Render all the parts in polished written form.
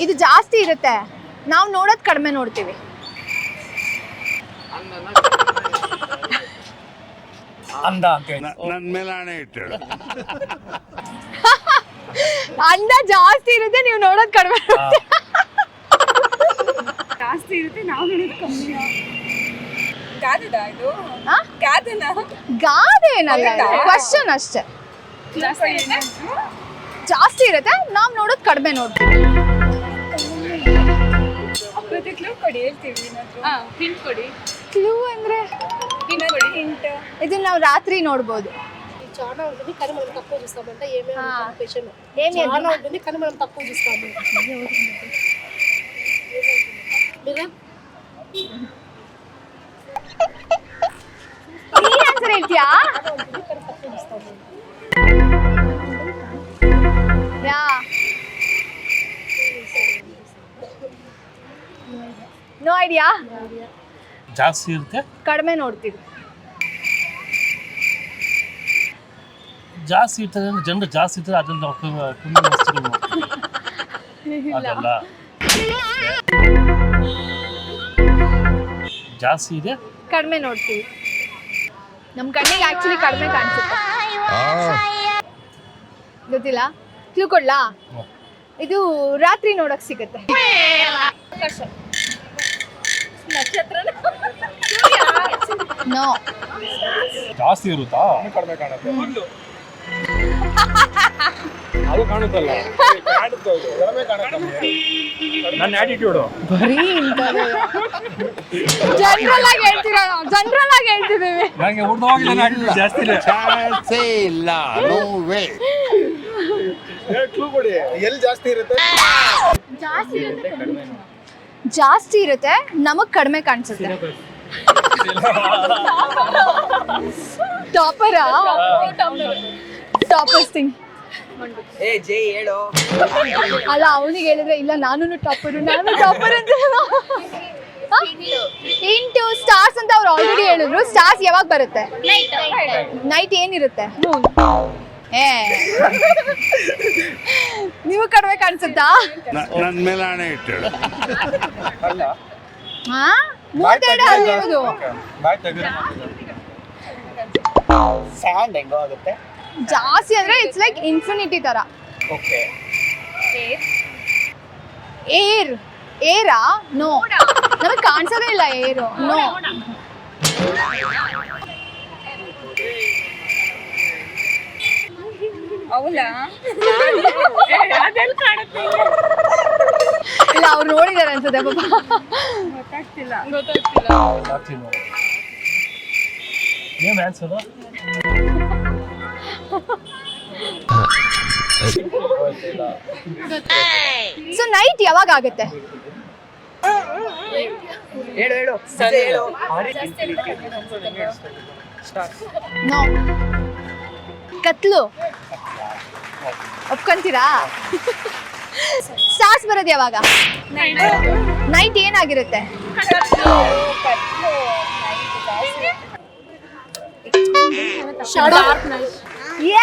ಇದು ಜಾಸ್ತಿ ಇರುತ್ತೆ, ನಾವು ನೋಡೋದು ಕಡಿಮೆ ನೋಡ್ತೀವಿ. ಅಂದ ಅಂತ ನನ್ನ ಮೇಲೆ ಹಣೆ ಇಟ್ಟು ಅಂದ ಜಾಸ್ತಿ ಇರುತ್ತೆ, ನೀವು ನೋಡೋದು ಕಡಿಮೆ ನೋಡ್ತೀವಿ. ಜಾಸ್ತಿ ಇರುತ್ತೆ, ನಾವು ನೋಡೋದು ಕಮ್ಮಿ. ಗಾದೆನಾ ಇದು? ಆ? ಗಾದೆನಾ? ಗಾದೆ ಏನಲ್ಲ, ಕ್ವಶನ್ ಅಷ್ಟೇ. ಜಾಸ್ತಿ ಇರುತ್ತೆ, ನಾವು ನೋಡೋದು ಕಡಿಮೆ ನೋಡ್ತೀವಿ. ಕ್ಲೂ ಕೊಡಿ, ಹೇಳ್ತೀವಿ ಏನಾದ್ರು. ಹಿಂಟ್ ಕೊಡಿ. ಕ್ಲೂ ಅಂದ್ರೆ ಹಿಂಟ್. ಇದನ್ನ ನಾವು రాత్రి చూడబోదు. చాలా ఉంటుంది కానీ మనం తక్కువ చూస్తామంటే ఏమేమి విషయం ఏమి చాలా ఉంటుంది కానీ మనం తక్కువ చూస్తాము. మీరు ನೀ ಆನ್ಸರ್ ಹೇಳ್ತೀಯಾ? తక్కువ చూస్తాము. ಯಾ ನೋ ಐಡಿಯಾ. ಜಾಸ್ತಿ ಇರುತ್ತೆ, ಕಡಿಮೆ ನೋಡ್ತೀವಿ. ಜಾಸ್ತಿ ಇರ್ತದೆ ಅಂದ್ರೆ ಜನರು ಜಾಸ್ತಿ ಇರ್ತಾರೆ, ಅದ್ರಲ್ಲಿ ನಾವು ಕಮ್ಮಿ ವಸ್ತುಗಳು ನೋಡ್ತೀವಿ. ಅದಲ್ಲ ಜಾಸ್ತಿ ಇದೆ, ಕಡಿಮೆ ನೋಡ್ತೀವಿ. ನಮ್ಮ ಕಣ್ಣಿಗೆ ಆಕ್ಚುಲಿ ಕಡಿಮೆ ಕಾಣಿಸುತ್ತೆ. ಗೊತ್ತಿಲ್ಲ, ಕ್ಲೂ ಕೊಡ್ಲಾ? ಇದು ರಾತ್ರಿ ನೋಡಕ್ ಸಿಗುತ್ತೆ. ನೋ. ಜಾಸ್ತಿ ಇರುತ್ತಾ? ಕಡಿಮೆ ಕಾಣುತ್ತೆ, ಅದು ಕಾಣುತ್ತಲ್ಲ, ನನ್ನ ಆಟಿಟ್ಯೂಡು ಜನರಲ್ ಆಗಿ ಹೇಳ್ತೀರಾ? ಜನರಲ್ ಆಗಿ ಹೇಳ್ತಿದ್ದೀವಿ. ನನಗೆ ಉಡ್ದೋಗಿ ನನ್ನ ಆಟಿಟ್ಯೂಡ್ ಜಾಸ್ತಿ ಇದೆ. ಚಾನ್ಸೇ ಇಲ್ಲ, ನೋ ವೇ. ಕ್ಲೂ ಕೊಡಿ, ಎಲ್ಲಿ ಜಾಸ್ತಿ ಇರುತ್ತೆ? ಜಾಸ್ತಿ ಇರುತ್ತೆ, ನಮಗ್ ಕಡಿಮೆ ಕಾಣಿಸುತ್ತೆ. ಟಾಪರಾ? Toppers thing. ಅಲ್ಲ, ಅವನಿಗೆ ಹೇಳಿದ್ರೆ ಇಲ್ಲ ನಾನು ಟಾಪರ್ ಅಂತ. ಇಂಟು ಸ್ಟಾರ್ಸ್ ಅಂತ ಅವ್ರು ಆಲ್ರೆಡಿ ಹೇಳಿದ್ರು. ಸ್ಟಾರ್ಸ್ ಯಾವಾಗ ಬರುತ್ತೆ? ನೈಟ್ ಏನಿರುತ್ತೆ? ಏ ನೀವು ಕಡಿಮೆ ಕಾಣಿಸುತ್ತಾ? ನನ್ನ ಮೇಲೆ ಹಣೆ ಇಟ್ಟು ಹಾ, ಮೂವತ್ತೆರಡು ಅಲ್ಲಿ ಇರೋದು. ಸ್ಯಾಂಡ್ ಹೆಂಗೋ ಆಗುತ್ತೆ. ಜಾಸ್ತಿ ಅಂದ್ರೆ ಇಟ್ಸ್ ಲೈಕ್ ಇನ್ಫಿನಿಟಿ ತರ. ಓಕೆ. ಏರ್. ಏರಾ? ನೋ, ನಮಗೆ ಕಾಣಿಸೋದೇ ಇಲ್ಲ ಏರು. ನೋ. ಅವಳಾ? ಅದೆಲ್ಲ ಕಾಣುತ್ತೆ. ಇಲ್ಲ, ಅವ್ರು ನೋಡಿದಾರೆ ಅನ್ಸುತ್ತೆ ಪಾಪ. ಗೊತ್ತಾಗ್ತಿಲ್ಲ. ಜಾಸ್ತಿ ನೋಡಿ. ಏನು ಆನ್ಸರು? ಸೊ ನೈಟ್ ಯಾವಾಗ ಆಗುತ್ತೆ? ನೋ. ಕತ್ಲು. ಒಪ್ಕೊಂತೀರಾ? ಸ್ಟಾರ್ಸ್ ಬರೋದು ಯಾವಾಗ? ನೈಟ್ ಏನಾಗಿರುತ್ತೆ?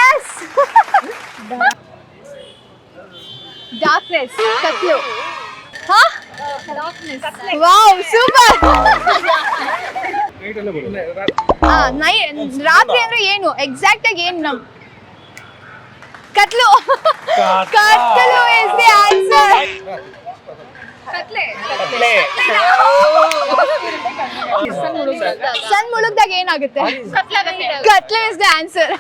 Yes, darkness. ಕತ್ಲು. ಹಾ, ವಾವ್, ಸೂಪರ್. ರಾತ್ರಿ ಅಂದ್ರೆ ಏನು ಎಕ್ಸಾಕ್ಟ್ ಆಗಿ? ಏನು ನಮ್ ಕತ್ಲು. ಕತ್ಲು ಇಸ್ ದಿ ಆನ್ಸರ್. ಸನ್ ಮುಳುಗ್ದಾಗ ಏನಾಗುತ್ತೆ? ಕತ್ಲೆ ಇಸ್ ದಿ ಆನ್ಸರ್.